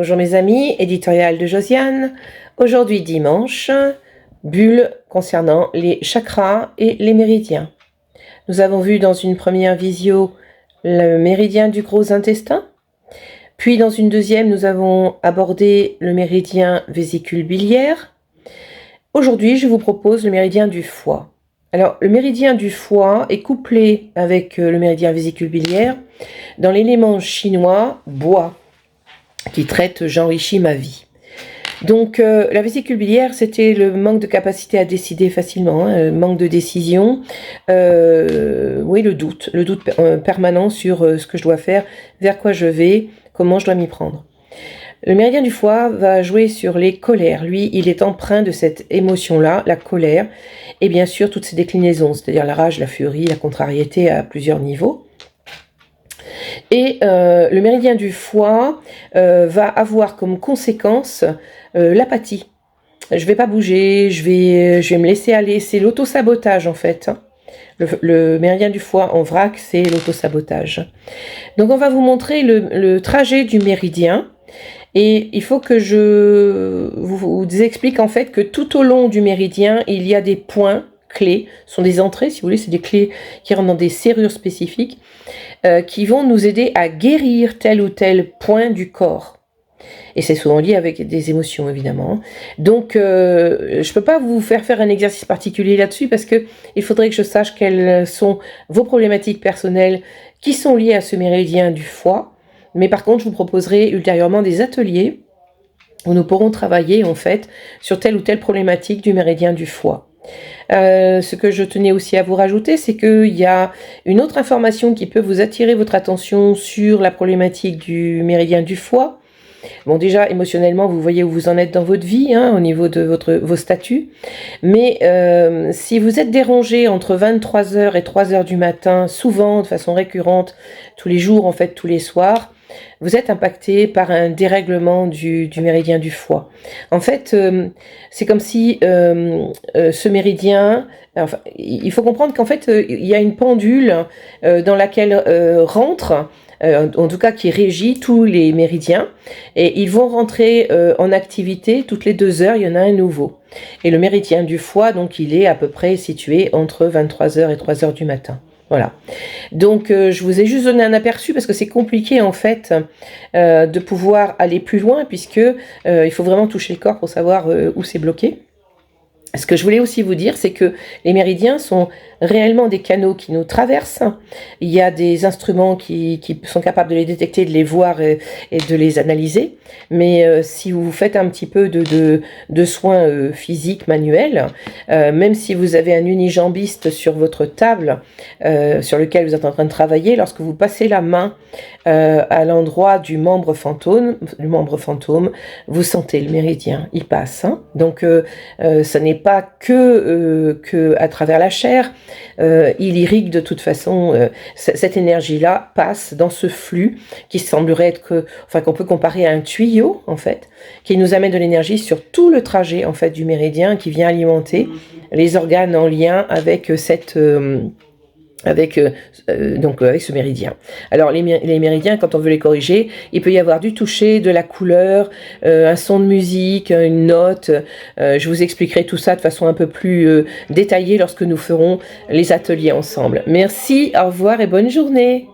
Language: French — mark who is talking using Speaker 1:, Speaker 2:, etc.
Speaker 1: Bonjour mes amis, éditorial de Josiane. Aujourd'hui dimanche, bulle concernant les chakras et les méridiens. Nous avons vu dans une première visio le méridien du gros intestin. Puis dans une deuxième, nous avons abordé le méridien vésicule biliaire. Aujourd'hui, je vous propose le méridien du foie. Alors, le méridien du foie est couplé avec le méridien vésicule biliaire dans l'élément chinois bois, qui traite « J'enrichis ma vie ». Donc, la vésicule biliaire, c'était le manque de capacité à décider facilement, manque de décision, oui, le doute permanent sur ce que je dois faire, vers quoi je vais, comment je dois m'y prendre. Le méridien du foie va jouer sur les colères. Lui, il est empreint de cette émotion-là, la colère, et bien sûr toutes ses déclinaisons, c'est-à-dire la rage, la furie, la contrariété à plusieurs niveaux. Et le méridien du foie va avoir comme conséquence l'apathie. Je vais pas bouger, je vais me laisser aller. C'est l'autosabotage en fait. Le méridien du foie en vrac, c'est l'autosabotage. Donc on va vous montrer le trajet du méridien. Et il faut que je vous explique en fait que tout au long du méridien, il y a des points clés, ce sont des entrées si vous voulez, c'est des clés qui rentrent dans des serrures spécifiques qui vont nous aider à guérir tel ou tel point du corps. Et c'est souvent lié avec des émotions évidemment. Donc je peux pas vous faire un exercice particulier là-dessus parce que il faudrait que je sache quelles sont vos problématiques personnelles qui sont liées à ce méridien du foie. Mais par contre, je vous proposerai ultérieurement des ateliers où nous pourrons travailler en fait sur telle ou telle problématique du méridien du foie. Ce que je tenais aussi à vous rajouter, c'est qu'il y a une autre information qui peut vous attirer votre attention sur la problématique du méridien du foie. Bon, déjà, émotionnellement, vous voyez où vous en êtes dans votre vie, au niveau de vos statuts. Mais si vous êtes dérangé entre 23h et 3h du matin, souvent, de façon récurrente, tous les jours, en fait, tous les soirs, vous êtes impacté par un dérèglement du méridien du foie. En fait, c'est comme si ce méridien... Enfin, il faut comprendre qu'en fait, il y a une pendule dans laquelle rentre... en tout cas qui régit tous les méridiens, et ils vont rentrer en activité toutes les 2 heures, il y en a un nouveau. Et le méridien du foie, donc il est à peu près situé entre 23h et 3h du matin. Voilà. Donc je vous ai juste donné un aperçu parce que c'est compliqué en fait de pouvoir aller plus loin puisque il faut vraiment toucher le corps pour savoir où c'est bloqué. Ce que je voulais aussi vous dire, c'est que les méridiens sont réellement des canaux qui nous traversent. Il y a des instruments qui sont capables de les détecter, de les voir et de les analyser. Mais si vous faites un petit peu de soins physiques, manuels, même si vous avez un unijambiste sur votre table sur lequel vous êtes en train de travailler, lorsque vous passez la main à l'endroit du membre fantôme, vous sentez le méridien, il passe. Donc ça n'est pas que à travers la chair, il irrigue de toute façon, cette énergie-là passe dans ce flux qui semblerait être qu'on peut comparer à un tuyau en fait, qui nous amène de l'énergie sur tout le trajet en fait du méridien qui vient alimenter les organes en lien avec avec ce méridien. Alors les méridiens, quand on veut les corriger, il peut y avoir du toucher, de la couleur, un son de musique, une note. Je vous expliquerai tout ça de façon un peu plus détaillée lorsque nous ferons les ateliers ensemble. Merci, au revoir et bonne journée.